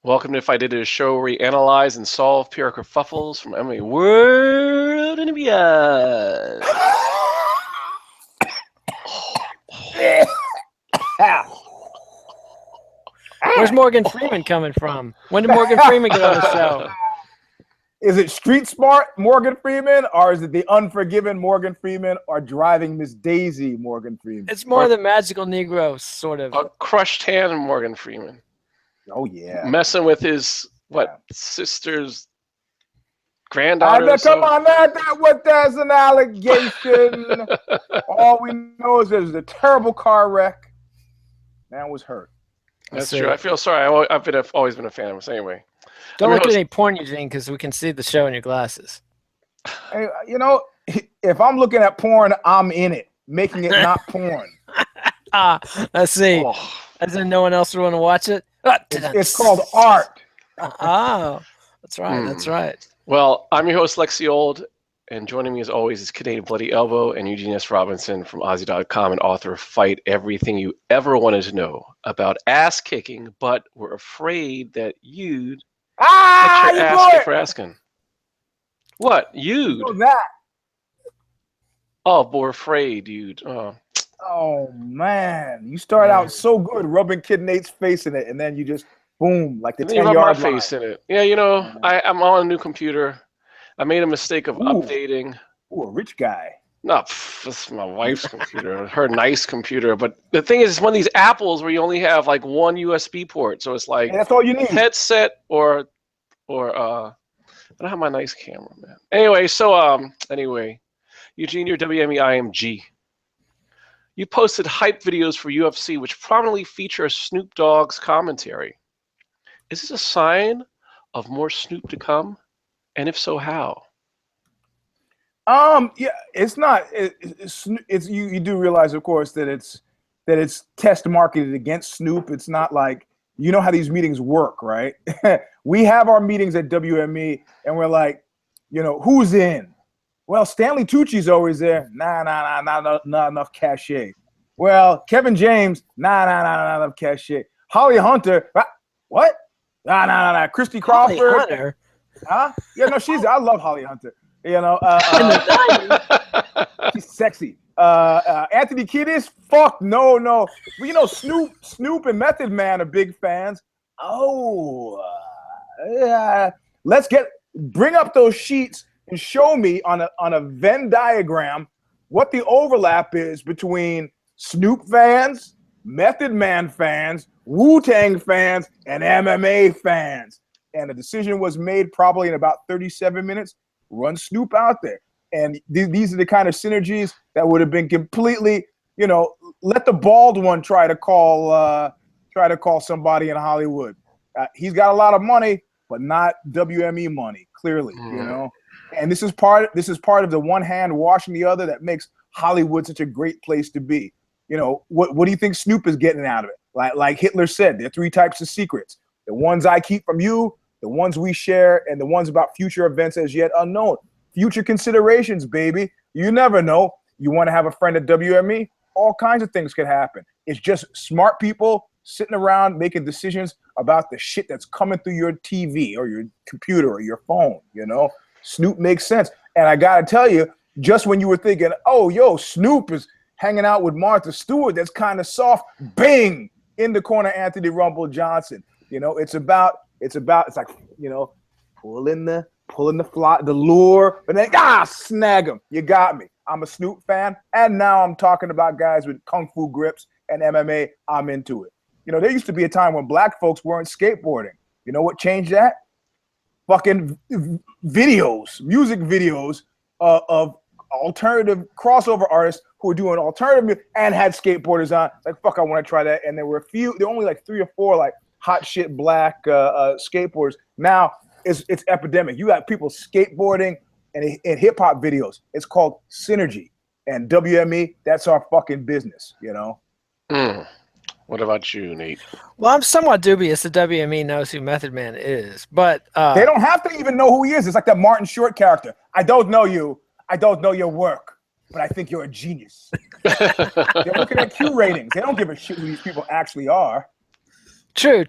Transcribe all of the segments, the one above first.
Welcome to If I Did a Show where we analyze and solve PR kerfuffles from MMA World and Nivea. Where's Morgan Freeman coming from? When did Morgan Freeman get on the show? Is it Street Smart Morgan Freeman, or is it the Unforgiven Morgan Freeman, or Driving Miss Daisy Morgan Freeman? It's more the magical Negro, sort of. A crushed hand Morgan Freeman. Oh, yeah. Messing with his, sister's granddaughter. Come on, that's an allegation. All we know is there's a terrible car wreck. Man was hurt. That's true. I feel sorry. I've always been a fan of him. So anyway. Don't look at any porn, Eugene, because we can see the show in your glasses. Hey, if I'm looking at porn, I'm in it, making it not porn. Let's see. Oh. As in no one else would want to watch it? It's called art. Oh, that's right. That's right. Well, I'm your host, Lexi Old, and joining me as always is Canadian Bloody Elbow and EUGENE'S Robinson from Aussie.com and author of Fight Everything You Ever Wanted to Know about ass kicking, but were afraid that you'd get your ass kicked for asking. What? You'd? You know that. Oh, but we're afraid, dude. Oh, man. You start out so good rubbing Kid Nate's face in it, and then you just, boom, like the 10-yard line. My face in it. Yeah, I'm on a new computer. I made a mistake of updating. Ooh, a rich guy. No, this is my wife's computer, her nice computer. But the thing is, it's one of these Apples where you only have like one USB port. So it's like that's all you need. Headset or I don't have my nice camera, man. Anyway, Eugene, your WME-IMG. You posted hype videos for UFC, which prominently feature Snoop Dogg's commentary. Is this a sign of more Snoop to come? And if so, how? Yeah, it's not. It's you do realize, of course, that it's test marketed against Snoop. It's not like, you know how these meetings work, right? We have our meetings at WME, and we're like, who's in? Well, Stanley Tucci's always there. Not enough cachet. Well, Kevin James, not enough cachet. Holly Hunter, what? Nah. Christy Crawford. Holly Hunter? Huh? Yeah, no, I love Holly Hunter. She's sexy. Anthony Kiedis, fuck no. Well, Snoop and Method Man are big fans. Yeah. Bring up those sheets and show me on a Venn diagram what the overlap is between Snoop fans, Method Man fans, Wu-Tang fans, and MMA fans. And the decision was made probably in about 37 minutes. Run Snoop out there. And these are the kind of synergies that would have been completely, let the bald one try to call somebody in Hollywood. He's got a lot of money, but not WME money, clearly, And this is part of the one hand washing the other that makes Hollywood such a great place to be. What do you think Snoop is getting out of it? Like Hitler said, there are three types of secrets. The ones I keep from you, the ones we share, and the ones about future events as yet unknown. Future considerations, baby. You never know. You want to have a friend at WME? All kinds of things could happen. It's just smart people sitting around making decisions about the shit that's coming through your TV or your computer or your phone, Snoop makes sense. And I got to tell you, just when you were thinking, Snoop is hanging out with Martha Stewart, that's kind of soft, bang, in the corner, Anthony Rumble Johnson. It's like, pulling the lure, but then snag him. You got me. I'm a Snoop fan, and now I'm talking about guys with kung fu grips and MMA. I'm into it. There used to be a time when black folks weren't skateboarding. You know what changed that? Fucking videos, music videos of alternative crossover artists who were doing alternative music and had skateboarders on. Like, fuck, I want to try that. And there were only like 3 or 4 like hot shit black skateboarders. Now it's epidemic. You got people skateboarding and hip hop videos. It's called synergy. And WME, that's our fucking business, What about you, Nate? Well, I'm somewhat dubious that WME knows who Method Man is, but they don't have to even know who he is. It's like that Martin Short character. I don't know you. I don't know your work, but I think you're a genius. They're looking at Q ratings. They don't give a shit who these people actually are. True.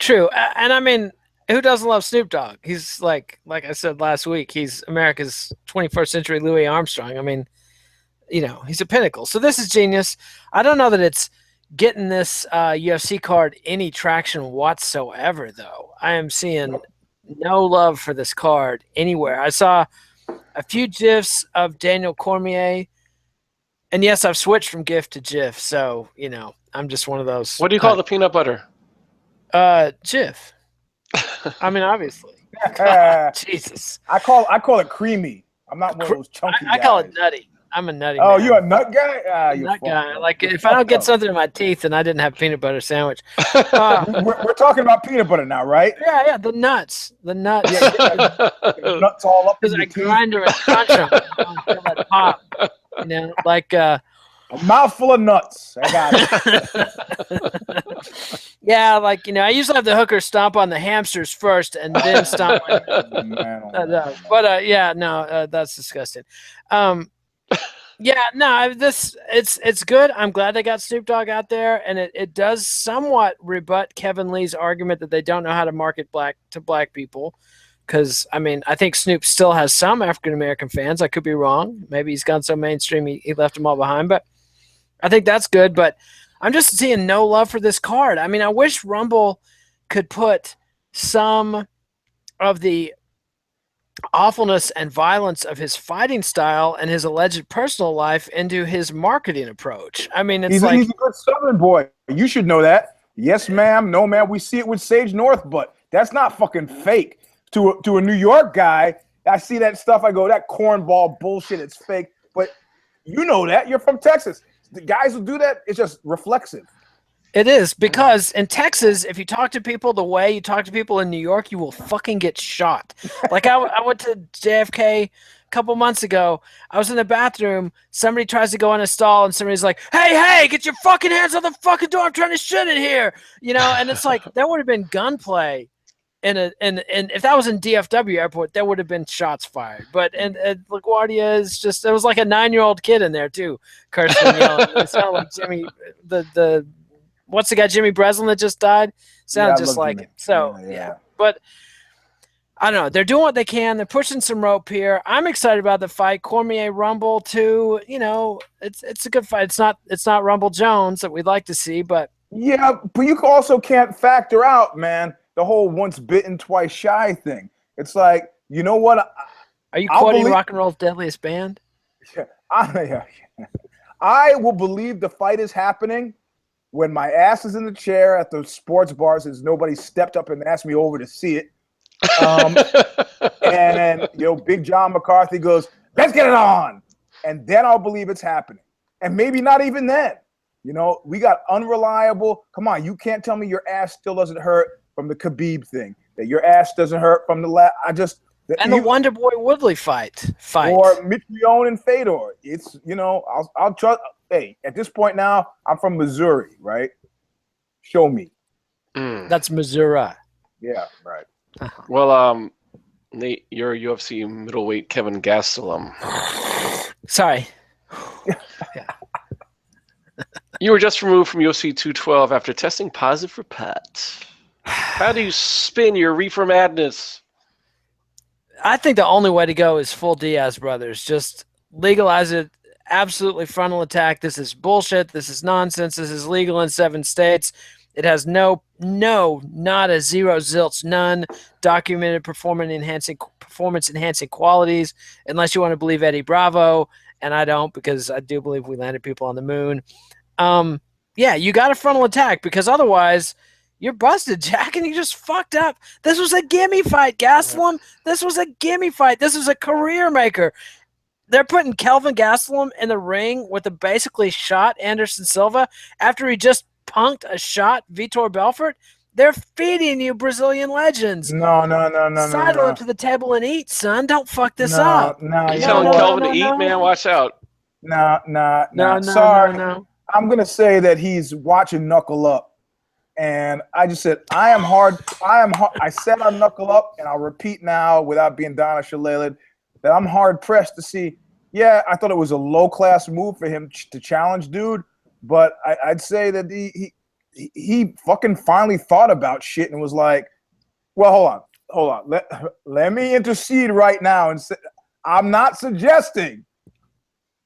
And I mean, who doesn't love Snoop Dogg? He's like I said last week, he's America's 21st century Louis Armstrong. I mean, he's a pinnacle. So this is genius. I don't know that it's getting this UFC card any traction whatsoever, though. I am seeing no love for this card anywhere. I saw a few GIFs of Daniel Cormier, and yes, I've switched from GIF to GIF, so, I'm just one of those. What do you call the peanut butter? GIF. I mean, obviously. God, Jesus. I call it creamy. I'm not one of those chunky I guys. call it nutty. I'm a nutty Oh, man. you're a nut guy? Nut guy. Like, if I don't get something in my teeth, then I didn't have peanut butter sandwich. We're talking about peanut butter now, right? Yeah, the nuts. The nuts. Nuts all up in Because your I teeth. grind them and crunch them. Feel that pop. Like... A mouthful of nuts. I got it. Yeah, like, I usually have the hooker stomp on the hamsters first and then stomp on that's disgusting. It's good. I'm glad they got Snoop Dogg out there, and it does somewhat rebut Kevin Lee's argument that they don't know how to market to black people. Because, I mean, I think Snoop still has some African-American fans. I could be wrong. Maybe he's gone so mainstream he left them all behind. But I think that's good. But I'm just seeing no love for this card. I mean, I wish Rumble could put some of the awfulness and violence of his fighting style and his alleged personal life into his marketing approach. I mean, he's a good Southern boy. You should know that. Yes, ma'am. No, ma'am. We see it with Sage North, but that's not fucking fake. To a New York guy, I see that stuff. I go, that cornball bullshit. It's fake. But you know that. You're from Texas. The guys who do that, it's just reflexive. It is, because in Texas, if you talk to people the way you talk to people in New York, you will fucking get shot. Like I went to JFK a couple months ago. I was in the bathroom. Somebody tries to go in a stall, and somebody's like, hey, get your fucking hands on the fucking door. I'm trying to shit in here. And it's like, there would have been gunplay. And if that was in DFW airport, there would have been shots fired. But and LaGuardia is just, there was like a 9-year-old kid in there too, cursing and yelling. It sounded like Jimmy, the what's the guy, Jimmy Breslin, that just died? Sounded just like him. So yeah. But I don't know. They're doing what they can. They're pushing some rope here. I'm excited about the fight. Cormier Rumble too. It's a good fight. It's not Rumble Jones that we'd like to see, but yeah, but you also can't factor out, man, the whole once bitten, twice shy thing. It's like, you know what? Are you quoting Rock and Roll's Deadliest Band? Yeah, I will believe the fight is happening when my ass is in the chair at the sports bars as nobody stepped up and asked me over to see it. And Big John McCarthy goes, let's get it on. And then I'll believe it's happening. And maybe not even then. We got unreliable. Come on, you can't tell me your ass still doesn't hurt from the Khabib thing, that your ass doesn't hurt from the the Wonder Boy Woodley fight or Mitrione and Fedor. It's I'll trust. Hey, at this point now, I'm from Missouri, right? Show me. That's Missouri. Yeah, right. Well, Nate, you're UFC middleweight Kelvin Gastelum. Sorry. You were just removed from UFC 212 after testing positive for pot. How do you spin your reefer madness? I think the only way to go is full Diaz brothers. Just legalize it. Absolutely frontal attack. This is bullshit. This is nonsense. This is legal in 7 states. It has not a zero zilch, none documented performance enhancing qualities, unless you want to believe Eddie Bravo, and I don't, because I do believe we landed people on the moon. You got a frontal attack, because otherwise you're busted, Jack, and you just fucked up. This was a gimme fight, Gastelum. This was a gimme fight. This is a career maker. They're putting Kelvin Gastelum in the ring with a basically shot Anderson Silva after he just punked a shot Vitor Belfort. They're feeding you Brazilian legends. No. Sidle up to the table and eat, son. Don't fuck this up. You telling Kelvin to eat, man? Watch out. No. Sorry. No. I'm going to say that he's watching Knuckle Up. And I just said, I am hard. I said on Knuckle Up, and I'll repeat now without being Donna Shalala, that I'm hard pressed to see. Yeah, I thought it was a low class move for him to challenge dude, but I'd say that he fucking finally thought about shit and was like, Well, hold on. Let me intercede right now and say, I'm not suggesting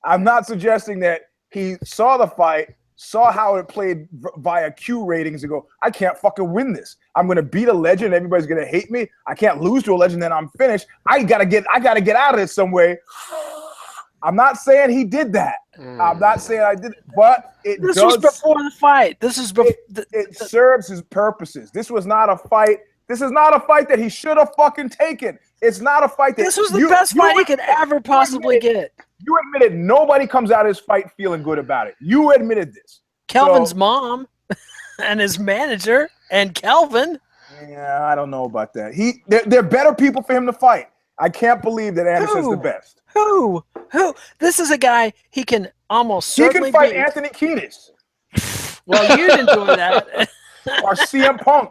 that he saw the fight, saw how it played via Q ratings and go, I can't fucking win this. I'm gonna beat a legend. Everybody's gonna hate me. I can't lose to a legend. Then I'm finished. I gotta get out of this some way. I'm not saying he did that. I'm not saying I did it, but this was before the fight. This is it serves his purposes. This was not a fight. This is not a fight that he should have fucking taken. It's not a fight that this was the best fight he could ever possibly get. You admitted nobody comes out of this fight feeling good about it. You admitted this. Kelvin's mom and his manager and Kelvin. Yeah, I don't know about that. They're better people for him to fight. I can't believe that Anderson's the best. Who? This is a guy he can almost certainly fight beat. Anthony Kiedis. Well, you enjoy that. Or CM Punk.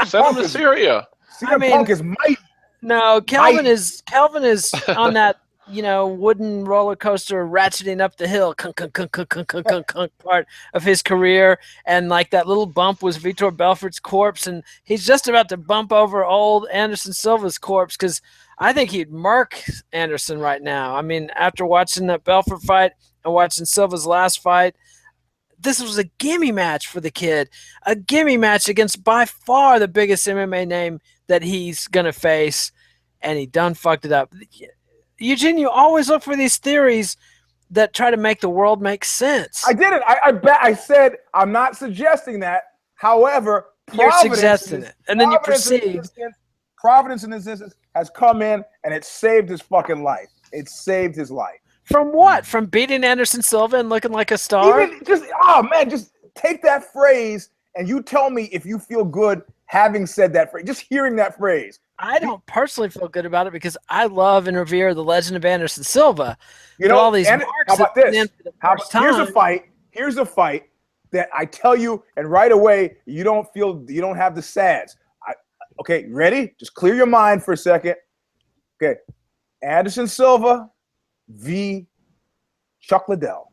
Send him to Syria. CM Punk is mighty. No, Kelvin is on that, wooden roller coaster ratcheting up the hill part of his career, and like that little bump was Vitor Belfort's corpse, and he's just about to bump over old Anderson Silva's corpse, because I think he'd murk Anderson right now. I mean, after watching that Belfort fight and watching Silva's last fight, this was a gimme match for the kid. A gimme match against by far the biggest MMA name that he's going to face, and he done fucked it up. Eugene, you always look for these theories that try to make the world make sense. I did it. I said I'm not suggesting that. However, you're suggesting it, and then you proceed. Providence in this instance has come in and it saved his fucking life. It saved his life. From what? From beating Anderson Silva and looking like a star? Just take that phrase and you tell me if you feel good having said that phrase. Just hearing that phrase. I don't personally feel good about it because I love and revere the legend of Anderson Silva. All these marks. How about this? Here's a fight that I tell you, and right away you don't have the sads. Okay, ready? Just clear your mind for a second. Okay, Anderson Silva v. Chuck Liddell.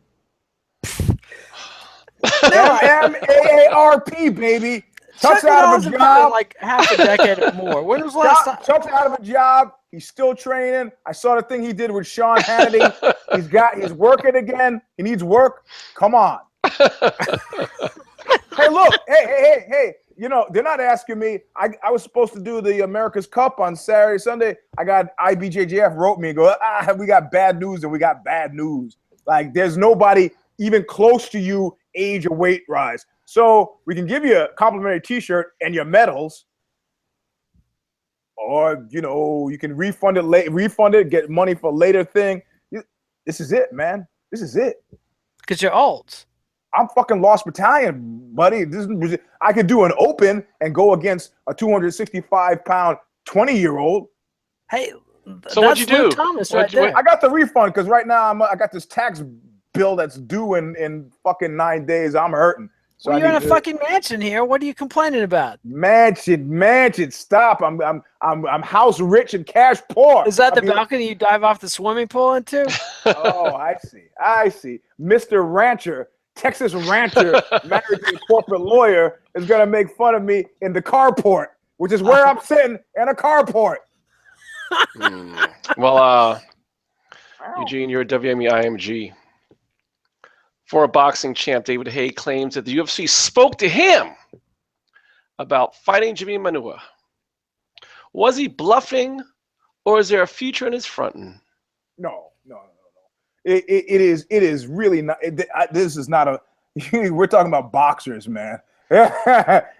M-A-A-R-P, baby. Chuck's out of a job. Like half a decade or more. When was the last time? Chuck's out of a job. He's still training. I saw the thing he did with Sean Hannity. He's working again. He needs work. Come on. Hey, look. Hey. They're not asking me. I was supposed to do the America's Cup on Saturday, Sunday. I got IBJJF wrote me and go, we got bad news and we got bad news. Like, there's nobody even close to you age or weight rise. So we can give you a complimentary T-shirt and your medals, or you can refund it, get money for a later thing. This is it, man. This is it. Because you're old. I'm fucking Lost Battalion, buddy. I could do an open and go against a 265-pound 20-year-old. Hey, so what'd you do? Thomas right there. I got the refund because right now I got this tax bill that's due in fucking 9 days. I'm hurting. So you're in a fucking mansion here. What are you complaining about? Mansion. Stop. I'm house rich and cash poor. Is that the balcony you dive off the swimming pool into? Oh, I see. Mr. Rancher. Texas rancher married to a corporate lawyer is going to make fun of me in the carport, which is where I'm sitting in a carport. Well, Eugene, you're a WME-IMG. Former boxing champ David Haye claims that the UFC spoke to him about fighting Jimmy Manuwa. Was he bluffing, or is there a future in his fronting? No. It is really not. This is not a. We're talking about boxers, man.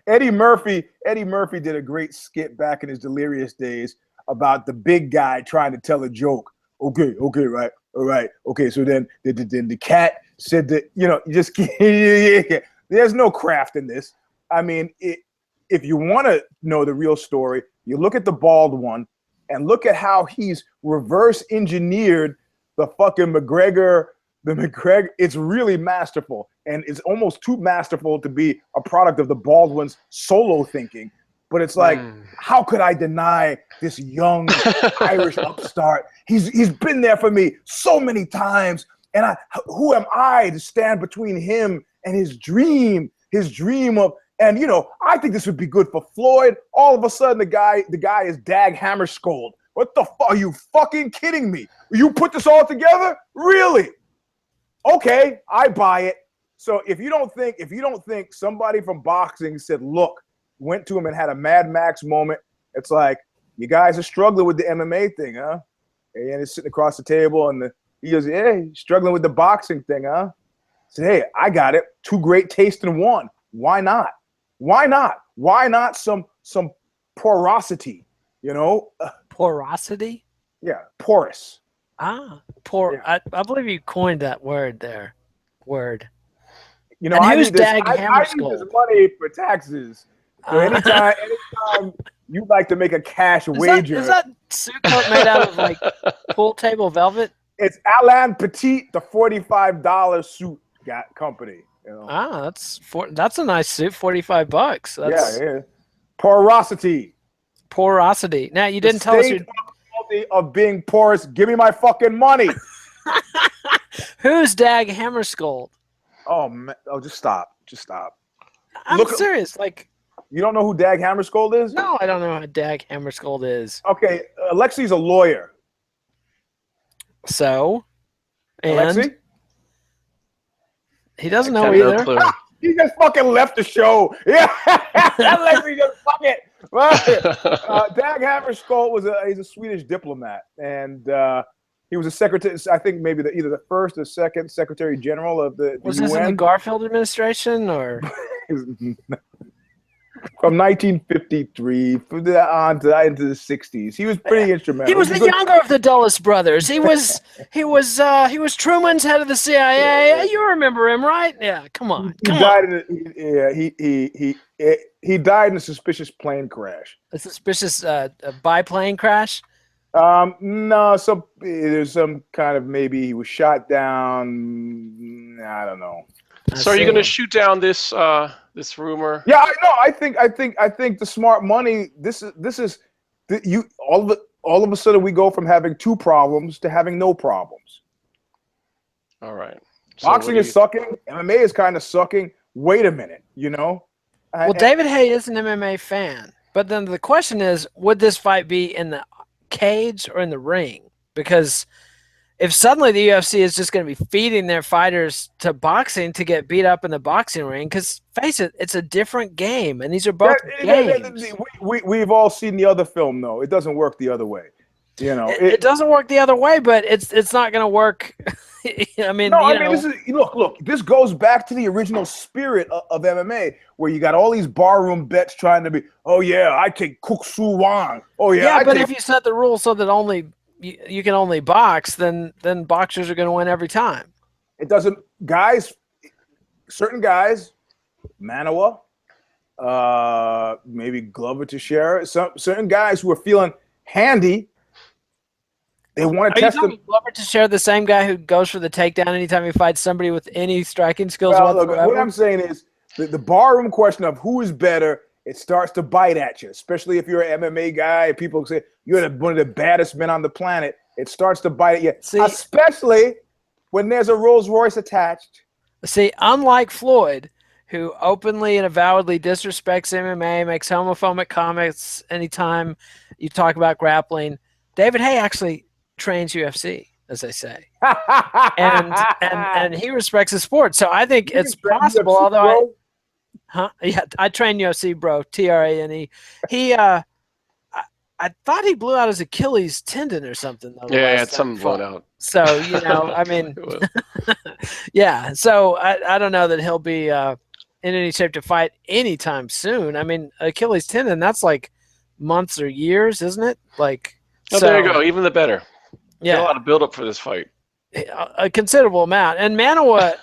Eddie Murphy did a great skit back in his delirious days about the big guy trying to tell a joke. Okay, right, all right, okay. So then the cat said that just there's no craft in this. I mean, if you want to know the real story, you look at the bald one and look at how he's reverse engineered the fucking McGregor. It's really masterful, and it's almost too masterful to be a product of the bald one's solo thinking. But it's like, how could I deny this young Irish upstart? He's been there for me so many times, and who am I to stand between him and his dream of And I think this would be good for Floyd. All of a sudden, the guy is Dag Hammarskjöld. What the fuck? Are you fucking kidding me? You put this all together? Really? Okay, I buy it. So if you don't think somebody from boxing said, look, went to him and had a Mad Max moment, it's like, you guys are struggling with the MMA thing, huh? And he's sitting across the table, and he goes, hey, struggling with the boxing thing, huh? I said, hey, I got it. Two great tastes in one. Why not? Why not? Why not some porosity, Porosity? Yeah, porous. Yeah. I believe you coined that word there. Word. And who's Dag Hammarskjöld? I need this money for taxes. So anytime you'd like to make a cash wager. Is that suit coat made out of like pool table velvet? It's Alain Petit, the $45 suit company. That's a nice suit, $45. Yeah. Porosity. Now you didn't tell us your of being porous. Give me my fucking money. Who's Dag Hammarskjöld? Oh man! Oh, just stop. I'm serious. Like, you don't know who Dag Hammarskjöld is? No, I don't know who Dag Hammarskjöld is. Okay, Alexi's a lawyer. So, and Alexi? He doesn't know either. No he just fucking left the show. Yeah, Alexi just fuck it. Dag Hammarskjöld he's a Swedish diplomat, and he was a secretary. I think maybe either the first or second Secretary General of the Was UN. this in the Garfield administration or? From 1953 on to into the 60s, he was pretty instrumental. He was the younger of the Dulles brothers. He was Truman's head of the CIA. You remember him, right? Yeah, come on. He died in a suspicious plane crash. A suspicious biplane crash? No, there's some kind of, maybe he was shot down. I don't know. So are you going to shoot down this this rumor? Yeah, I know. I think the smart money. This is all of a sudden we go from having two problems to having no problems. All right. So boxing is sucking. MMA is kind of sucking. Wait a minute, Well, David Haye is an MMA fan, but then the question is, would this fight be in the cage or in the ring? Because if suddenly the UFC is just going to be feeding their fighters to boxing to get beat up in the boxing ring, because face it, it's a different game, and these are both games. We've all seen the other film, though. It doesn't work the other way. It doesn't work the other way, but it's not going to work. Look. This goes back to the original spirit of MMA, where you got all these barroom bets trying to be, oh yeah, I take Kuk Soo Wang. Oh yeah, but if you set the rules so that you can only box, then boxers are going to win every time. It doesn't, certain guys, Manoa, maybe Glover Teixeira, certain guys who are feeling handy, they want to test them. Glover Teixeira, the same guy who goes for the takedown anytime he fights somebody with any striking skills whatsoever? Look, what I'm saying is the barroom question of who is better, it starts to bite at you, especially if you're an MMA guy. People say you're one of the baddest men on the planet. It starts to bite at you, especially when there's a Rolls Royce attached. See, unlike Floyd, who openly and avowedly disrespects MMA, makes homophobic comments anytime you talk about grappling, David Haye actually trains UFC, as they say, and he respects the sport. So I think it's possible. UFC, although I train UFC, bro. TRANE. I thought he blew out his Achilles tendon or something. Though, yeah, it's something blown out. So I mean, yeah. So I don't know that he'll be in any shape to fight anytime soon. I mean, Achilles tendon, that's like months or years, isn't it? Like, there you go. Even the better. Yeah, a lot of build up for this fight. A considerable amount. And Manoa,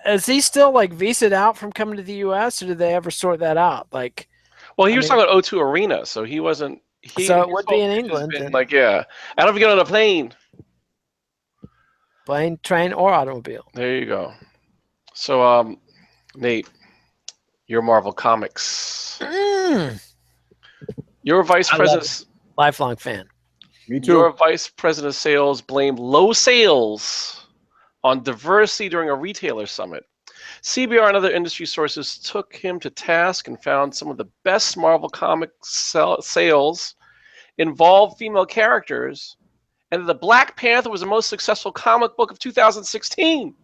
is he still like visaed out from coming to the U.S. or did they ever sort that out? Like, well, he was talking about O2 Arena, so he wasn't. So it would be in England. Like, yeah, I don't get on a plane. Plane, train, or automobile. There you go. So, Nate, your Marvel Comics. Your vice president. Lifelong fan. Me too. Your vice president of sales blamed low sales on diversity during a retailer summit. CBR and other industry sources took him to task and found some of the best Marvel comic sales involved female characters, and that the Black Panther was the most successful comic book of 2016.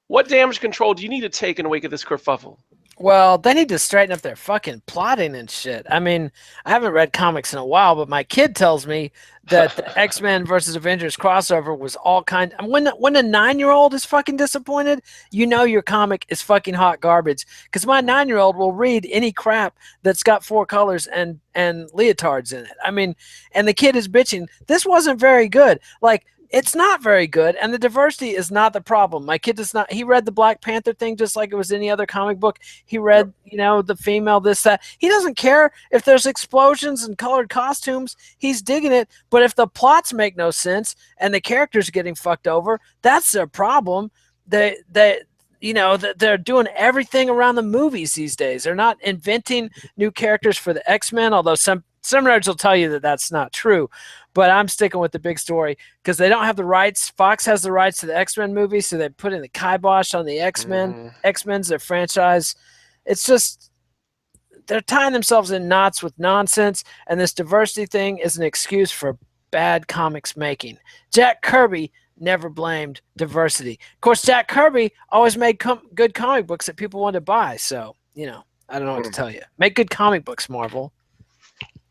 What damage control do you need to take in the wake of this kerfuffle? Well, they need to straighten up their fucking plotting and shit. I mean, I haven't read comics in a while, but my kid tells me that the X-Men versus Avengers crossover was all kind. When a 9-year-old is fucking disappointed, you know your comic is fucking hot garbage. Because my 9-year-old will read any crap that's got 4 colors and leotards in it. I mean, and the kid is bitching. This wasn't very good. Like, it's not very good, and the diversity is not the problem. My kid does not. He read the Black Panther thing just like it was any other comic book. He read, you know, the female this, that. He doesn't care if there's explosions and colored costumes. He's digging it. But if the plots make no sense and the characters are getting fucked over, that's their problem. They're doing everything around the movies these days. They're not inventing new characters for the X-Men, although some nerds will tell you that that's not true. But I'm sticking with the big story because they don't have the rights. Fox has the rights to the X-Men movie, so they put in the kibosh on the X-Men. X-Men's their franchise. It's just they're tying themselves in knots with nonsense, and this diversity thing is an excuse for bad comics making. Jack Kirby never blamed diversity. Of course, Jack Kirby always made good comic books that people wanted to buy. So, you know, I don't know what to tell you. Make good comic books, Marvel.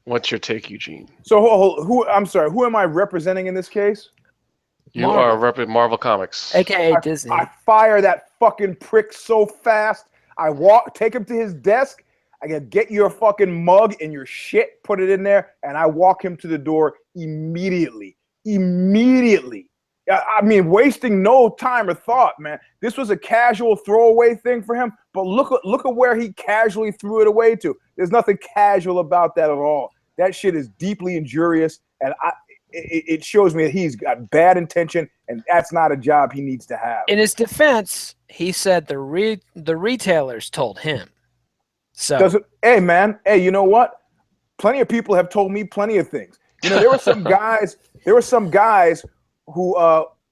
What's your take, Eugene? So who? I'm sorry. Who am I representing in this case? You are representing Marvel Comics, aka Disney. I fire that fucking prick so fast. I take him to his desk. I get your fucking mug and your shit, put it in there, and I walk him to the door immediately. Immediately. I mean, wasting no time or thought, man. This was a casual throwaway thing for him, but look at where he casually threw it away to. There's nothing casual about that at all. That shit is deeply injurious, and it shows me that he's got bad intention, and that's not a job he needs to have. In his defense, he said the retailers told him. So, hey, man, hey, you know what? Plenty of people have told me plenty of things. You know, there were some guys who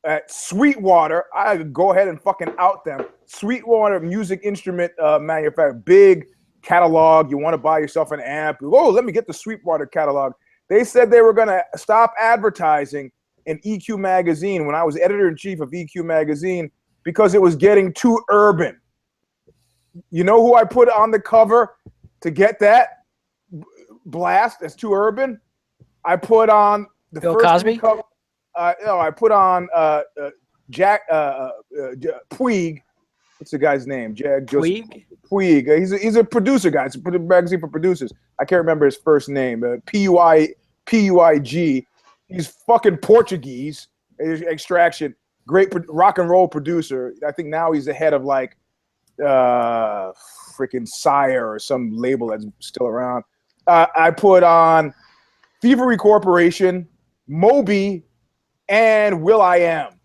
at Sweetwater, I could go ahead and fucking out them. Sweetwater music instrument manufacturer, big catalog. You want to buy yourself an amp? Oh, let me get the Sweetwater catalog. They said they were going to stop advertising in EQ magazine when I was editor-in-chief of EQ magazine because it was getting too urban. You know who I put on the cover to get that blast that's too urban? I put on the Bill first Cosby? cover. No, I put on Jack Puig. What's the guy's name? Puig? Puig. He's a producer guy. It's a magazine for producers. I can't remember his first name. Puig. He's fucking Portuguese. Extraction. Great rock and roll producer. I think now he's the head of like freaking Sire or some label that's still around. I put on Thievery Corporation, Moby, and Will.i.am.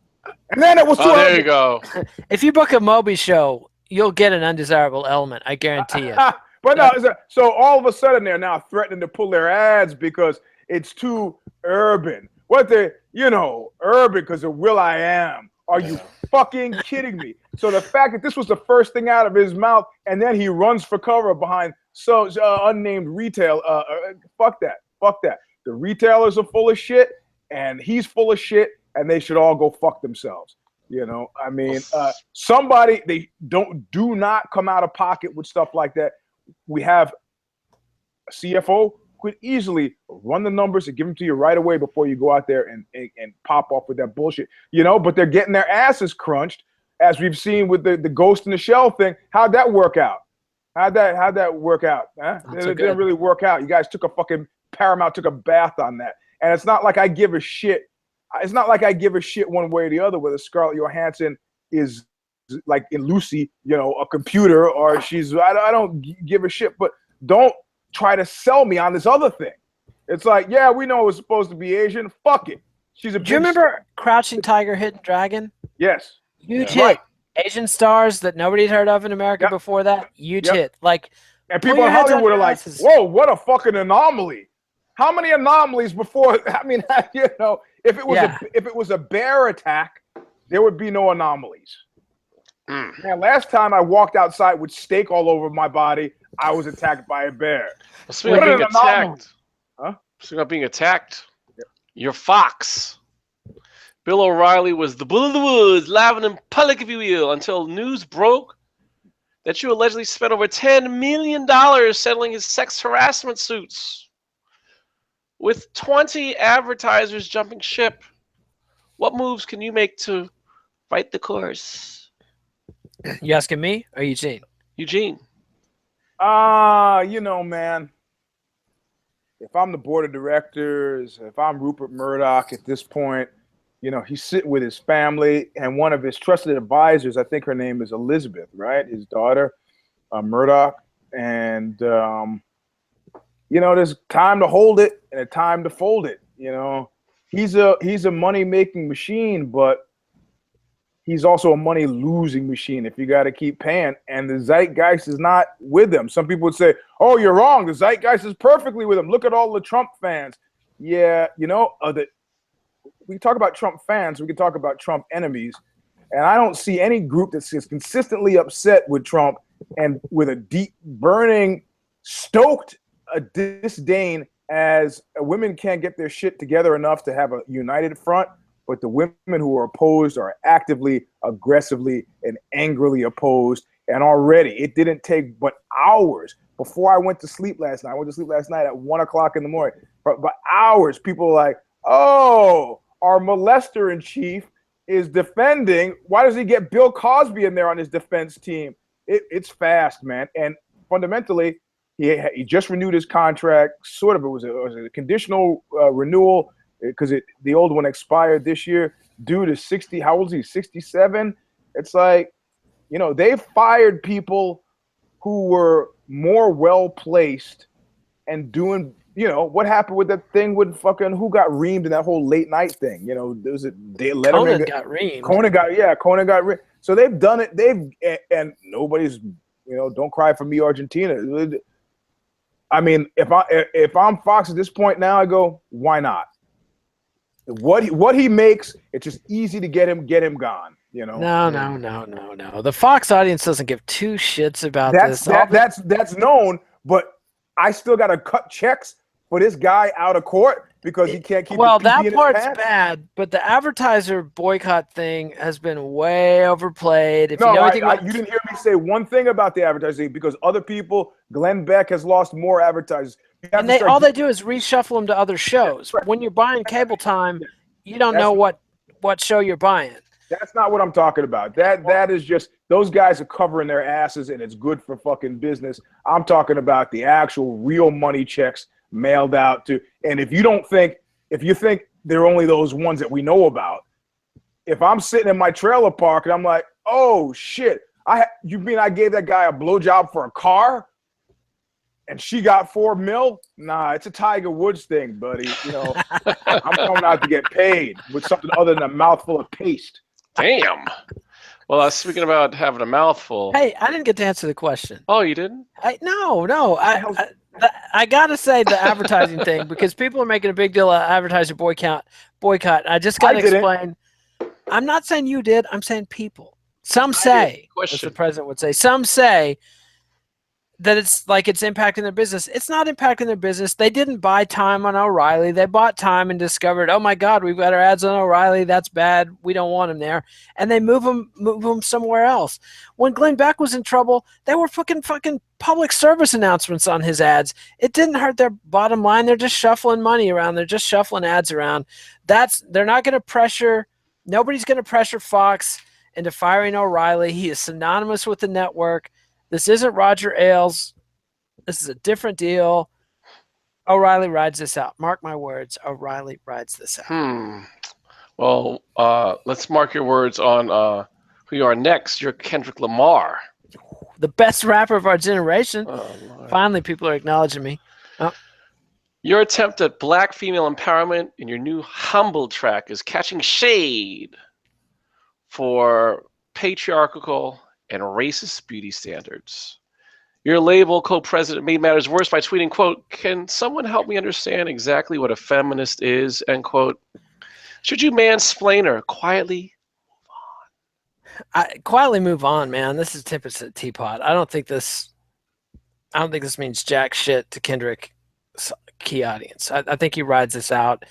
And then it was too there you go. If you book a Moby show, you'll get an undesirable element. I guarantee you. But no, so all of a sudden they're now threatening to pull their ads because it's too urban. Urban because of Will.i.am. Are you fucking kidding me? So the fact that this was the first thing out of his mouth and then he runs for cover behind unnamed retail, fuck that. The retailers are full of shit and he's full of shit and they should all go fuck themselves. You know, I mean, they do not come out of pocket with stuff like that. We have a CFO could easily run the numbers and give them to you right away before you go out there and pop off with that bullshit, but they're getting their asses crunched as we've seen with the Ghost in the Shell thing. How'd that work out? How'd that work out? Huh? It didn't really work out. You guys Paramount took a bath on that. And it's not like I give a shit. It's not like I give a shit one way or the other whether Scarlett Johansson is like in Lucy, a computer, or I don't give a shit, but don't try to sell me on this other thing. It's like, yeah, we know it was supposed to be Asian. Fuck it. Do you remember Crouching Tiger, Hidden Dragon? Yes. Huge hit. Asian stars that nobody'd heard of in America before that. Huge hit. Like, and people in Hollywood are like, whoa, what a fucking anomaly. How many anomalies before? I mean, if it was a bear attack, there would be no anomalies. Man, last time I walked outside with steak all over my body, I was attacked by a bear. Well, speaking of being attacked, Huh? speaking of being attacked, your fox. Bill O'Reilly was the bull of the woods, live and in public, if you will, until news broke that you allegedly spent over $10 million settling his sex harassment suits. With 20 advertisers jumping ship, what moves can you make to right the course? You asking me or Eugene? Eugene. You know, man, if I'm the board of directors, if I'm Rupert Murdoch at this point, you know, he's sitting with his family and one of his trusted advisors, I think her name is Elizabeth, right? His daughter, Murdoch. And, you know, there's time to hold it and a time to fold it. You know, he's a money-making machine, but he's also a money-losing machine if you got to keep paying. And the zeitgeist is not with him. Some people would say, oh, you're wrong. The zeitgeist is perfectly with him. Look at all the Trump fans. Yeah, you know, we talk about Trump fans, we can talk about Trump enemies. And I don't see any group that's consistently upset with Trump and with a deep, burning, stoked disdain as women can't get their shit together enough to have a united front. But the women who are opposed are actively, aggressively, and angrily opposed. And already, it didn't take but hours before I went to sleep last night. I went to sleep last night at 1 o'clock in the morning. But hours, people were like, oh, our molester in chief is defending. Why does he get Bill Cosby in there on his defense team? It's fast, man. And fundamentally, he just renewed his contract. Sort of, it was a conditional renewal because the old one expired this year. Due to 60, how old is he? 67. It's like, you know, they've fired people who were more well placed and doing. You know, what happened with that thing with fucking who got reamed in that whole late night thing? You know, there was Conan got reamed. Conan got reamed. So they've done it. And nobody's, you know, don't cry for me, Argentina. I mean, if I'm Fox at this point now, I go, why not? What he makes, it's just easy to get him gone. You know. No. The Fox audience doesn't give two shits about this. That's known, but I still got to cut checks for this guy out of court because he can't keep. Well, that part's bad, but the advertiser boycott thing has been way overplayed. If you didn't hear me say one thing about the advertising because other people, Glenn Beck has lost more advertisers. And all they do is reshuffle them to other shows. Right. When you're buying cable time, you don't know what show you're buying. That's not what I'm talking about. That is just those guys are covering their asses and it's good for fucking business. I'm talking about the actual real money checks mailed out to. And if you think they're only those ones that we know about, if I'm sitting in my trailer park and I'm like, oh shit, you mean I gave that guy a blowjob for a car? And she got $4 million? Nah, it's a Tiger Woods thing, buddy. You know, I'm coming out to get paid with something other than a mouthful of paste. Damn. Well, speaking about having a mouthful. Hey, I didn't get to answer the question. Oh, you didn't? No. I gotta say the advertising thing because people are making a big deal of advertiser boycott. I just gotta explain. I'm not saying you did. I'm saying people. Some say, as the president would say, some say that it's impacting their business. It's not impacting their business. They didn't buy time on O'Reilly. They bought time and discovered, oh my God, we've got our ads on O'Reilly. That's bad. We don't want them there. And they move them somewhere else. When Glenn Beck was in trouble, they were fucking public service announcements on his ads. It didn't hurt their bottom line. They're just shuffling money around. They're just shuffling ads around. They're not going to pressure. Nobody's going to pressure Fox into firing O'Reilly. He is synonymous with the network. This isn't Roger Ailes. This is a different deal. O'Reilly rides this out. Mark my words. O'Reilly rides this out. Well, let's mark your words on who you are next. You're Kendrick Lamar. The best rapper of our generation. Oh, finally, people are acknowledging me. Oh. Your attempt at black female empowerment in your new Humble track is catching shade for patriarchal and racist beauty standards. Your label co-president made matters worse by tweeting, quote, "Can someone help me understand exactly what a feminist is?" End quote. Should you mansplain or quietly move on? I quietly move on, man. This is Tippets at Teapot. I don't think this means jack shit to Kendrick's key audience. I think he rides this out.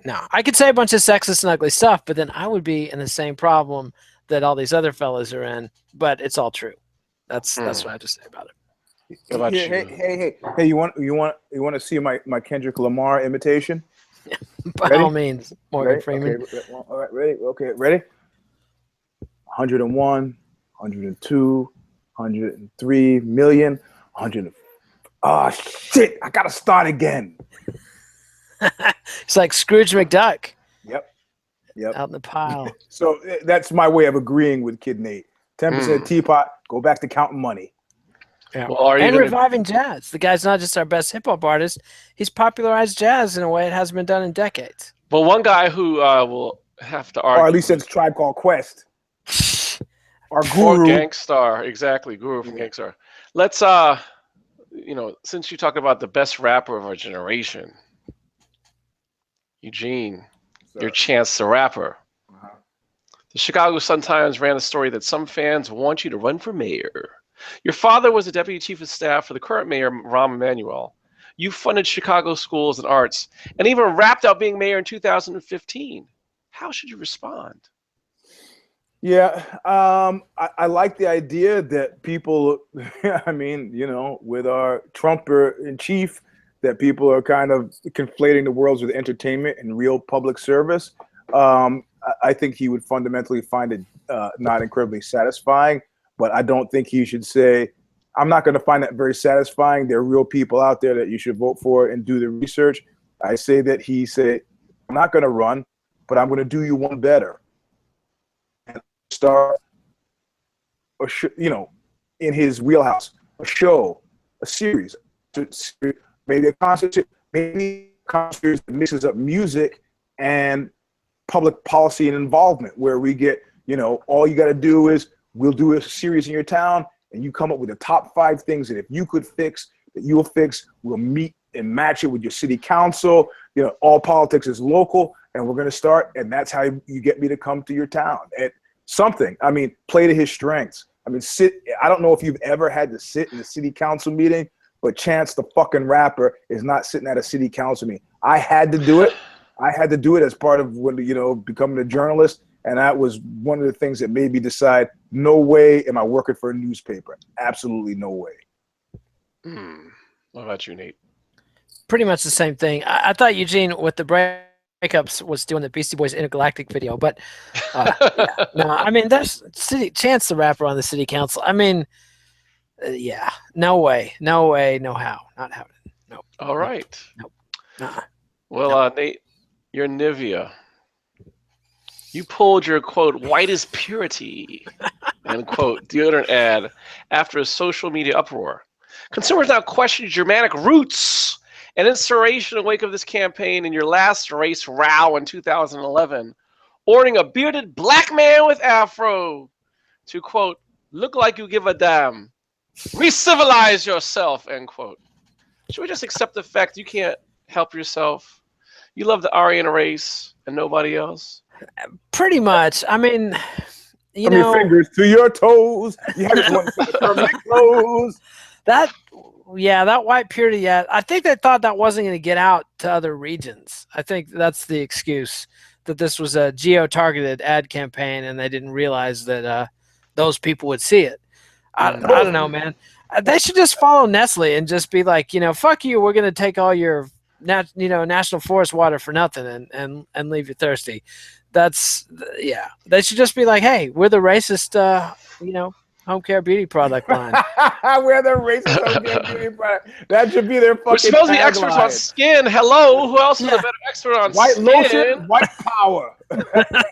No, I could say a bunch of sexist and ugly stuff, but then I would be in the same problem that all these other fellas are in. But it's all true. That's what I have to say about it. How about you? Hey! You want to see my Kendrick Lamar imitation? By all means, Morgan Ready? Freeman. Okay, all right, ready? Okay, ready? 101, 102, 103 million, 100. Oh shit! I gotta start again. It's like Scrooge McDuck. Yep. Out in the pile. So that's my way of agreeing with Kid Nate. 10% Teapot. Go back to counting money. Yeah. Well, and reviving jazz. The guy's not just our best hip hop artist; he's popularized jazz in a way it hasn't been done in decades. Well, one guy who will have to argue. Or at least it's Tribe Called Quest. Our Or guru. Gangstar, exactly, Guru from Gangstar. Let's since you talk about the best rapper of our generation, Eugene, your Chance the Rapper. The Chicago Sun-Times ran a story that some fans want you to run for mayor. Your father was the deputy chief of staff for the current mayor, Rahm Emanuel. You funded Chicago schools and arts, and even rapped out being mayor in 2015. How should you respond? Yeah, I like the idea that people, I mean, with our Trumper in chief, that people are kind of conflating the worlds with entertainment and real public service. I think he would fundamentally find it not incredibly satisfying, but I don't think he should say, I'm not going to find that very satisfying. There are real people out there that you should vote for and do the research. I say that he said, I'm not going to run, but I'm going to do you one better. And start, in his wheelhouse, a show, a series, maybe a concert, maybe a concert that mixes up music and public policy and involvement, where we get, all you got to do is we'll do a series in your town and you come up with the top 5 things that if you could fix, that you'll fix. We'll meet and match it with your city council. All politics is local, and we're going to start, and that's how you get me to come to your town. And something, play to his strengths. I don't know if you've ever had to sit in a city council meeting, but Chance the fucking Rapper is not sitting at a city council meeting. I had to do it. I had to do it as part of becoming a journalist. And that was one of the things that made me decide, no way am I working for a newspaper. Absolutely no way. What about you, Nate? Pretty much the same thing. I thought Eugene, with the breakups, was doing the Beastie Boys Intergalactic video, but there's Chance the Rapper on the city council. No way, no how, not happening. No. All right. Nope. Well, Nate, you're Nivea. You pulled your, quote, white is purity, end quote, deodorant ad after a social media uproar. Consumers now question your Germanic roots and inspiration in the wake of this campaign in your last race row in 2011, ordering a bearded black man with afro to, quote, look like you give a damn. Re-civilize yourself, end quote. Should we just accept the fact you can't help yourself? You love the Aryan race and nobody else? Pretty much. Fingers to your toes. You have one permanent clothes. That white purity. Yeah, I think they thought that wasn't going to get out to other regions. I think that's the excuse, that this was a geo-targeted ad campaign, and they didn't realize that those people would see it. I don't know, man. They should just follow Nestle and just be like, fuck you. We're going to take all your national forest water for nothing and leave you thirsty. They should just be like, hey, we're the racist, home care beauty product line. We're the racist home care beauty product. That should be their fucking We're supposed to be experts on skin. Hello, who else is a better expert on white skin? Lotion, white power.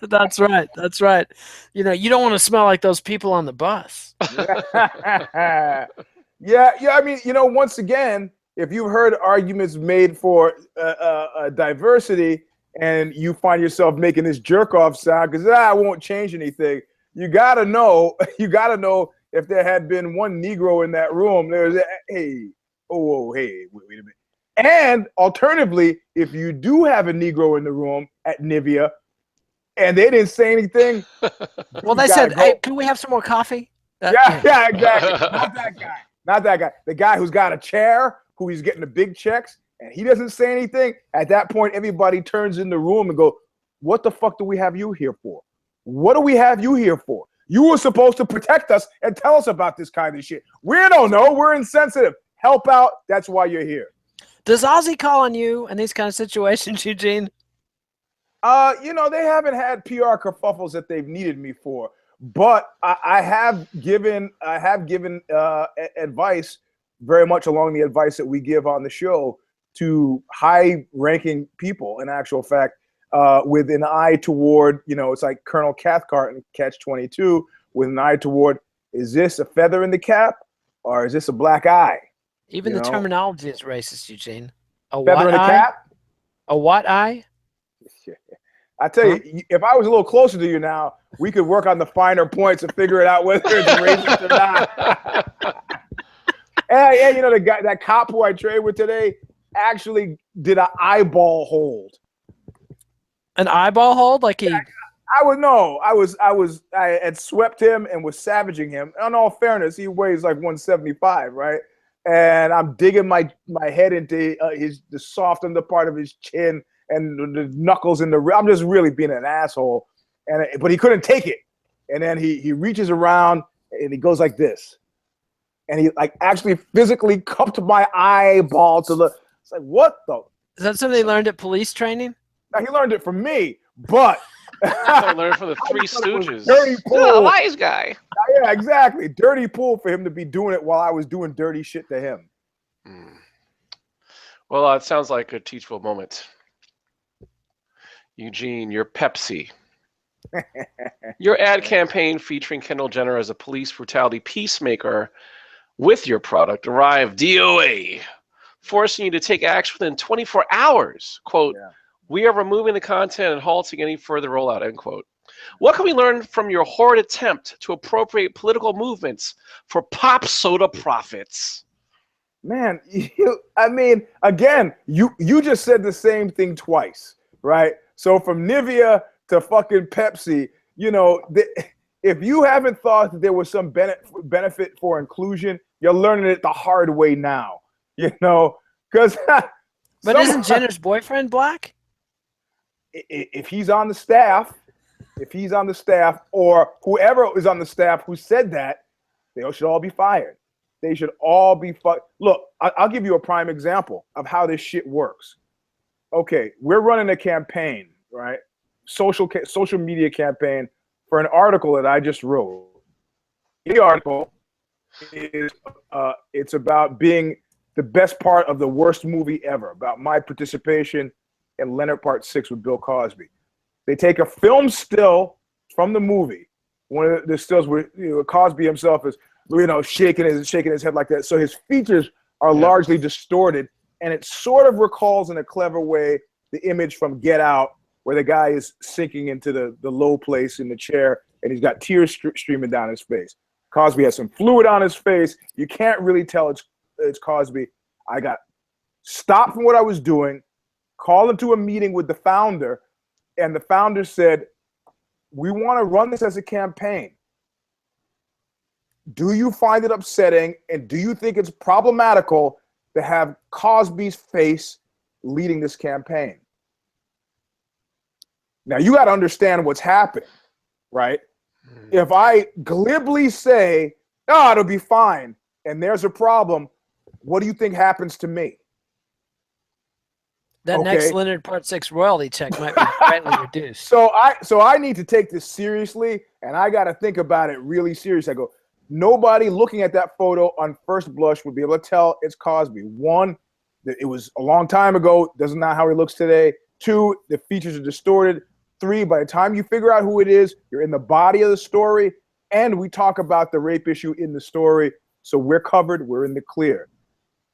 That's right. You don't want to smell like those people on the bus. Once again, if you've heard arguments made for diversity, and you find yourself making this jerk off sound because I won't change anything, you gotta know if there had been one Negro in that room, there's wait a minute. And alternatively, if you do have a Negro in the room at Nivea, and they didn't say anything. Well, they said, "Hey, can we have some more coffee?" Yeah, exactly. Not that guy. Not that guy. The guy who's got a chair, who he's getting the big checks, and he doesn't say anything. At that point, everybody turns in the room and go, "What the fuck do we have you here for? What do we have you here for? You were supposed to protect us and tell us about this kind of shit. We don't know. We're insensitive. Help out. That's why you're here." Does Ozzy call on you in these kind of situations, Eugene? You know, they haven't had PR kerfuffles that they've needed me for, but I have given advice, very much along the advice that we give on the show, to high-ranking people. In actual fact, with an eye toward, you know, it's like Colonel Cathcart in Catch-22, with an eye toward, is this a feather in the cap or is this a black eye? Even the terminology is racist, Eugene. A Feather what in the eye? cap? A what eye? I tell you, if I was a little closer to you now, we could work on the finer points and figure it out whether it's racist or not. And you know, the guy, that cop who I traded with today, actually did an eyeball hold. An eyeball hold? Like he... I had swept him and was savaging him. In all fairness, he weighs like 175, right? And I'm digging my head into the soft under part of his chin and the knuckles in the. I'm just really being an asshole, but he couldn't take it. And then he reaches around and he goes like this, and he like actually physically cupped my eyeball to the. It's like, what the? Is that something they learned at police training? Now he learned it from me, but I learned from the Three Stooges. Dirty pool. Yeah, wise guy. Yeah, exactly. Dirty pool for him to be doing it while I was doing dirty shit to him. Well, it sounds like a teachable moment. Eugene, your Pepsi. Your ad campaign featuring Kendall Jenner as a police brutality peacemaker with your product arrived DOA, forcing you to take action within 24 hours. Quote, "We are removing the content and halting any further rollout," end quote. What can we learn from your horrid attempt to appropriate political movements for pop soda profits? Man, I mean, again, you just said the same thing twice, right? So from Nivea to fucking Pepsi, you know, if you haven't thought that there was some benefit for inclusion, you're learning it the hard way now, you know, because. But isn't Jenner's boyfriend black? If he's on the staff, or whoever is on the staff who said that, they should all be fired. They should all be fired. Look, I'll give you a prime example of how this shit works. Okay, we're running a campaign, right? Social media campaign for an article that I just wrote. The article is it's about being the best part of the worst movie ever, about my participation in Leonard Part 6 with Bill Cosby. They take a film still from the movie. One of the stills where Cosby himself is, shaking his head like that. So his features are largely distorted, and it sort of recalls in a clever way the image from Get Out, where the guy is sinking into the low place in the chair, and he's got tears streaming down his face. Cosby has some fluid on his face. You can't really tell it's Cosby. I got stopped from what I was doing, called into a meeting with the founder, and the founder said, "We want to run this as a campaign. Do you find it upsetting, and do you think it's problematical to have Cosby's face leading this campaign?" Now, you got to understand what's happening, right? If I glibly say, "Oh, it'll be fine," and there's a problem, what do you think happens to me? That next Leonard Part 6 royalty check might be greatly reduced. So I need to take this seriously, and I got to think about it really serious. I go, nobody looking at that photo on first blush would be able to tell it's Cosby. One, it was a long time ago, doesn't know how he looks today. Two, the features are distorted. Three, by the time you figure out who it is, you're in the body of the story, and we talk about the rape issue in the story, so we're covered, we're in the clear.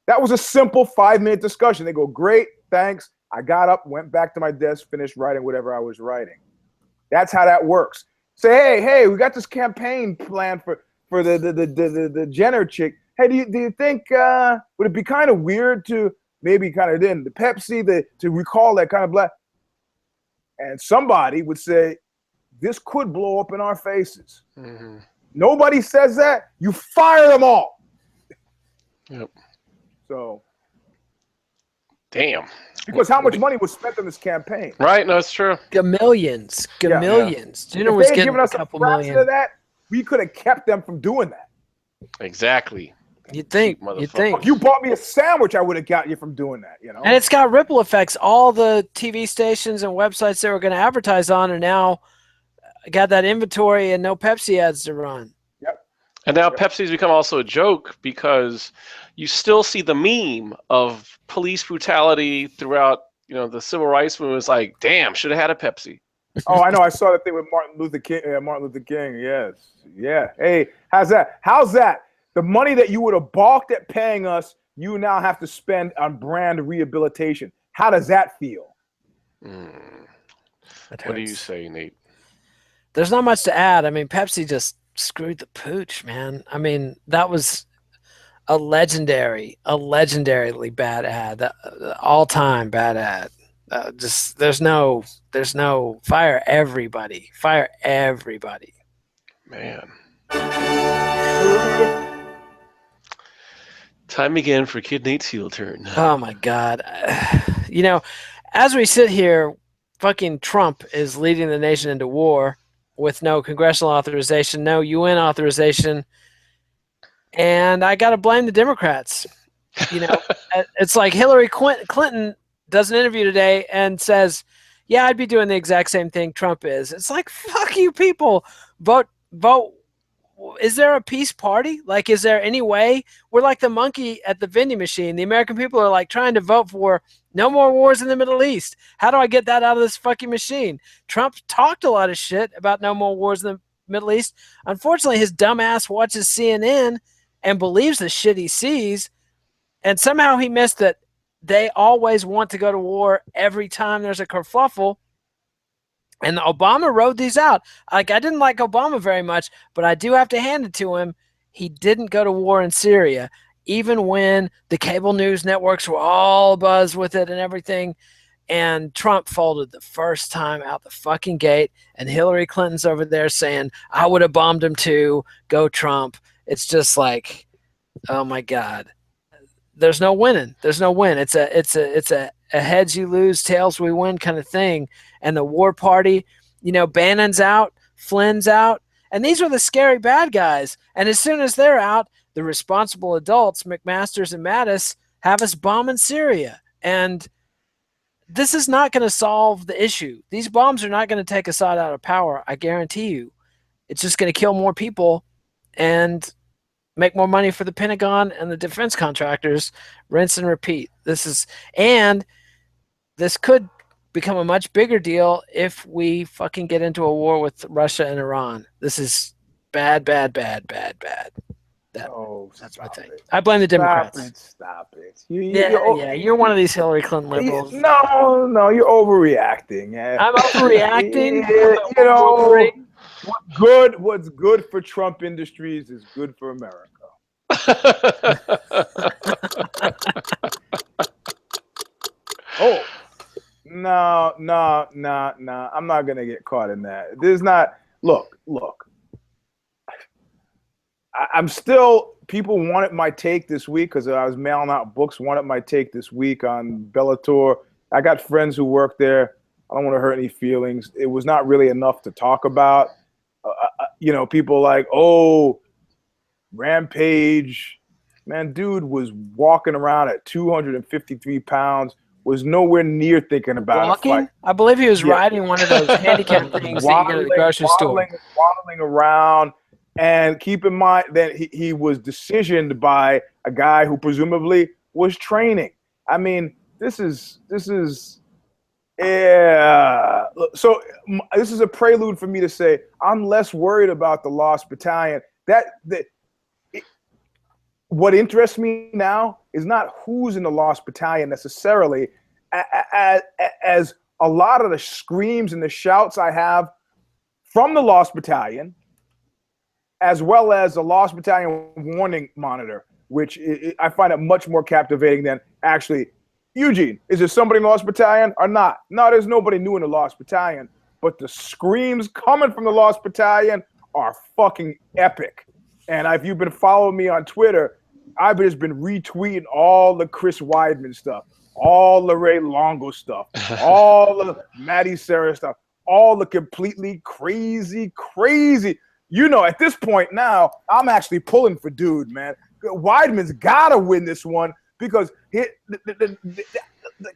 That was a simple 5-minute discussion. They go, "Great, thanks." I got up, went back to my desk, finished writing whatever I was writing. That's how that works. Say, hey, we got this campaign plan for the Jenner chick. Hey, do you think would it be kind of weird to maybe kind of then the Pepsi to recall that kind of black? And somebody would say, this could blow up in our faces. Mm-hmm. Nobody says that. You fire them all. Yep. So, damn. because how much money was spent on this campaign? Right? No, it's true. Gamillions. Jenner If was they had getting given us a couple fraction million. of that, we could have kept them from doing that. Exactly. You'd think. If you bought me a sandwich, I would have got you from doing that. You know. And it's got ripple effects. All the TV stations and websites they were going to advertise on are now got that inventory and no Pepsi ads to run. Yep. And now Pepsi's become also a joke because you still see the meme of police brutality throughout, the civil rights movement. It's like, damn, should have had a Pepsi. Oh, I know. I saw that thing with Martin Luther King. Yes. Yeah. Hey, how's that? The money that you would have balked at paying us, you now have to spend on brand rehabilitation. How does that feel? What do you say, Nate? There's not much to add. I mean, Pepsi just screwed the pooch, man. I mean, that was a legendarily bad ad, all-time bad ad. There's no fire everybody. Man. Time again for Kid Nate's heel turn. Oh my God. As we sit here, fucking Trump is leading the nation into war with no congressional authorization, no UN authorization. And I got to blame the Democrats. It's like Hillary Clinton does an interview today and says, yeah, I'd be doing the exact same thing Trump is. It's like, fuck you people. Vote. Is there a peace party? Like, is there any way? We're like the monkey at the vending machine. The American people are like trying to vote for no more wars in the Middle East. How do I get that out of this fucking machine? Trump talked a lot of shit about no more wars in the Middle East. Unfortunately, his dumb ass watches CNN and believes the shit he sees. And somehow he missed that they always want to go to war every time there's a kerfuffle. And Obama rode these out. Like, I didn't like Obama very much, but I do have to hand it to him. He didn't go to war in Syria, even when the cable news networks were all buzz with it and everything. And Trump folded the first time out the fucking gate. And Hillary Clinton's over there saying, I would have bombed him too. Go Trump. It's just like, oh my God. There's no winning. There's no win. It's a heads you lose, tails we win kind of thing. And the war party, Bannon's out, Flynn's out, and these are the scary bad guys. And as soon as they're out, the responsible adults, McMaster's and Mattis, have us bombing Syria. And this is not going to solve the issue. These bombs are not going to take Assad out of power, I guarantee you. It's just going to kill more people and make more money for the Pentagon and the defense contractors. Rinse and repeat. This could become a much bigger deal if we fucking get into a war with Russia and Iran. This is bad. That's my thing. I blame the Democrats. Stop it. You're one of these Hillary Clinton liberals. No, you're overreacting. I'm overreacting. What's good for Trump Industries is good for America. Oh, no. I'm not gonna get caught in that. Look. I'm still. People wanted my take this week because I was mailing out books. Wanted my take this week on Bellator. I got friends who work there. I don't want to hurt any feelings. It was not really enough to talk about. People like, oh, Rampage, man, dude was walking around at 253 pounds, was nowhere near thinking about walking? a fight. I believe he was riding one of those handicap things that you get at the grocery store. Waddling around. And keep in mind that he was decisioned by a guy who presumably was training. I mean, this is yeah. So this is a prelude for me to say I'm less worried about the Lost Battalion. What interests me now is not who's in the Lost Battalion necessarily, as a lot of the screams and the shouts I have from the Lost Battalion, as well as the Lost Battalion warning monitor, which I find it much more captivating than actually, Eugene, is there somebody in the Lost Battalion or not? No, there's nobody new in the Lost Battalion. but the screams coming from the Lost Battalion are fucking epic. And if you've been following me on Twitter, I've just been retweeting all the Chris Weidman stuff, all the Ray Longo stuff, all the Maddie Serra stuff, all the completely crazy. You know, at this point now, I'm actually pulling for dude, man. Weidman's got to win this one because the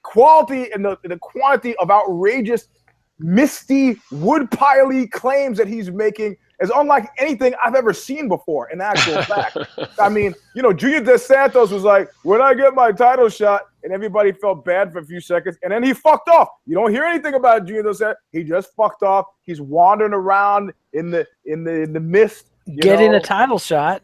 quality and the quantity of outrageous, misty, woodpile-y claims that he's making is unlike anything I've ever seen before, in actual fact. I mean, you know, Junior Dos Santos was like, when I get my title shot, and everybody felt bad for a few seconds, and then he fucked off. You don't hear anything about Junior Dos Santos. He just fucked off. He's wandering around in the mist. Getting a title shot.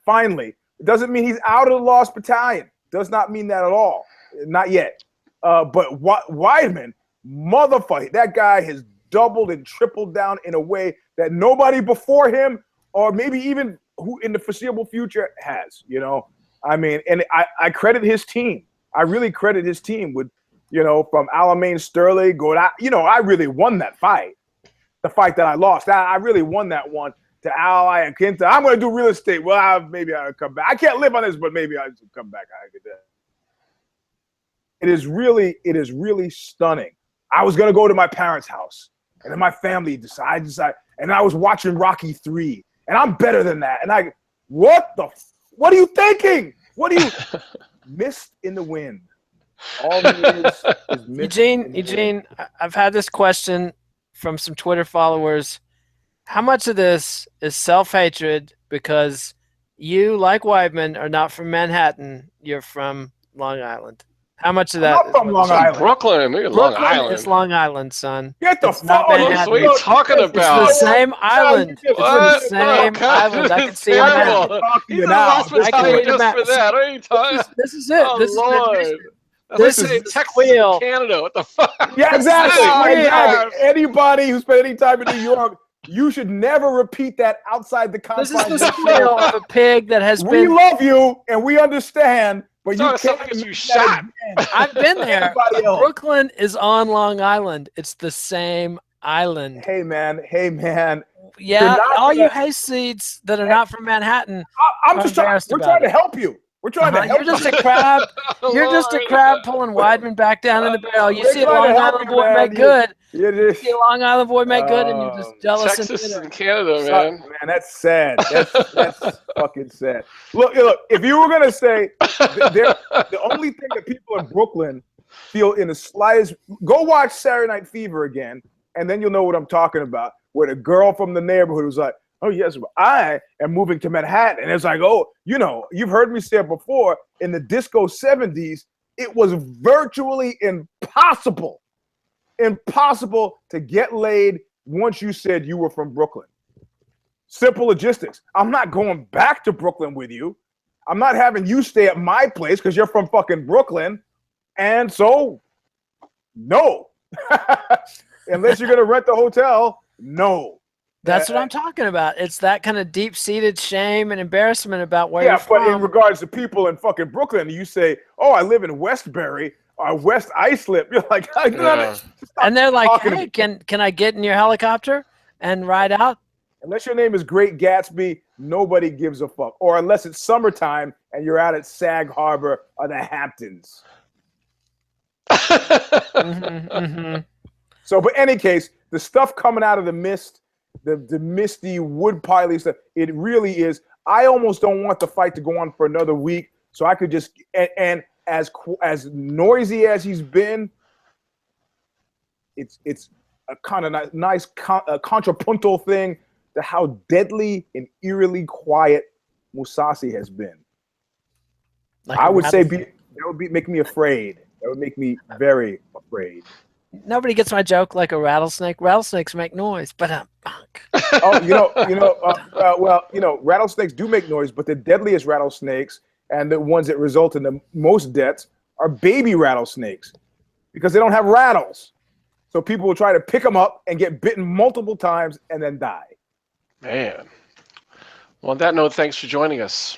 Finally. It doesn't mean he's out of the Lost Battalion. Does not mean that at all. Not yet. But Weidman, motherfucker, that guy has doubled and tripled down in a way that nobody before him or maybe even who in the foreseeable future has, you know. I mean, and I credit his team. I really credit his team with, you know, from Aljamain Sterling, I really won that fight. The fight that I lost, I really won that one to Ally and Kenta. I'm going to do real estate. Well, maybe I'll come back. I can't live on this, but maybe I'll come back. It is really stunning. I was going to go to my parents' house. And then my family decided, and I was watching Rocky III, and I'm better than that. And what are you thinking? What are you, mist in the wind? All he is mist Eugene, I've had this question from some Twitter followers. How much of this is self-hatred because you, like Weidman, are not from Manhattan, you're from Long Island? How much of that? I'm not from Long Island. Brooklyn, Long Island. It's Long Island, son. Get the fuck What are you talking about? It's the same island. It's the same island. I can see it now. He's lost Battalion just for that. What are you talking about? This is it. Oh, This Lord. is This is Texas and Canada. What the fuck? Yeah, exactly. Oh, Exactly. Anybody who spent any time in New York, you should never repeat that outside the confines. This is the squeal of a pig that has We been. love you and we understand, but you can't get you shot. I've been there. Everybody else. Brooklyn is on Long Island. It's the same island. Hey man. Yeah, not all you gonna- hayseeds that are not from Manhattan. I'm just trying. embarrassed We're about trying to it. help you. We're trying to help You're just a crab. You're just a crab pulling Weidman back down in the barrel. You see a Long Island boy make good. You see a Long Island boy make good, and you're just jealous. Texas and and Canada, Man, man. that's sad. That's fucking sad. Look, if you were gonna say the only thing that people in Brooklyn feel in the slightest, go watch Saturday Night Fever again, and then you'll know what I'm talking about. Where the girl from the neighborhood was like, "Oh yes, I am moving to Manhattan," and it's like, "Oh, you know, you've heard me say it before. In the disco '70s, it was virtually impossible to get laid once you said you were from Brooklyn. Simple logistics. I'm not going back to Brooklyn with you. I'm not having you stay at my place because you're from fucking Brooklyn. And so, no. Unless you're going to rent the hotel, no. That's what I'm talking about. It's that kind of deep-seated shame and embarrassment about where you're Yeah, from. but in regards to people in fucking Brooklyn, you say, "Oh, I live in Westbury or West Islip." You're like, and they're like, "Hey, can I get in your helicopter and ride out?" Unless your name is Great Gatsby, nobody gives a fuck. Or unless it's summertime and you're out at Sag Harbor or the Hamptons. So, but any case, the stuff coming out of the mist, the misty wood-piley stuff, it really is. I almost don't want the fight to go on for another week, so I could just and as noisy as he's been, it's a kind of nice contrapuntal thing to how deadly and eerily quiet Mousasi has been. Like I would say that would make me afraid. That would make me very afraid. Nobody gets my joke like a rattlesnake. Rattlesnakes make noise, but Oh, rattlesnakes do make noise, but the deadliest rattlesnakes and the ones that result in the most deaths are baby rattlesnakes because they don't have rattles. So people will try to pick them up and get bitten multiple times and then die. Man. Well, on that note, thanks for joining us.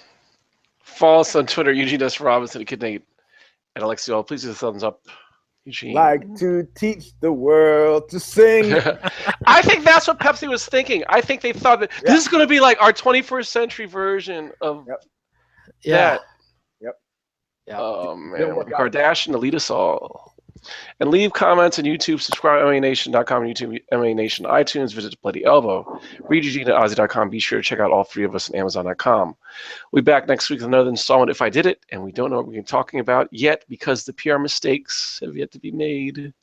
Follow us on Twitter, EUGENE'S Robinson, Kid Nate, and Alexio. Please do a thumbs up. Eugene. Like to teach the world to sing. I think that's what Pepsi was thinking. I think they thought that this is going to be like our 21st century version of that. Yep. Oh man, when Kardashian to lead us all. And leave comments on YouTube. Subscribe to MMANation.com, YouTube, MMA Nation, iTunes. Visit Bloody Elbow. Read Eugene at Ozzy.com. Be sure to check out all three of us on Amazon.com. We'll be back next week with another installment, If I Did It, and we don't know what we're talking about yet because the PR mistakes have yet to be made.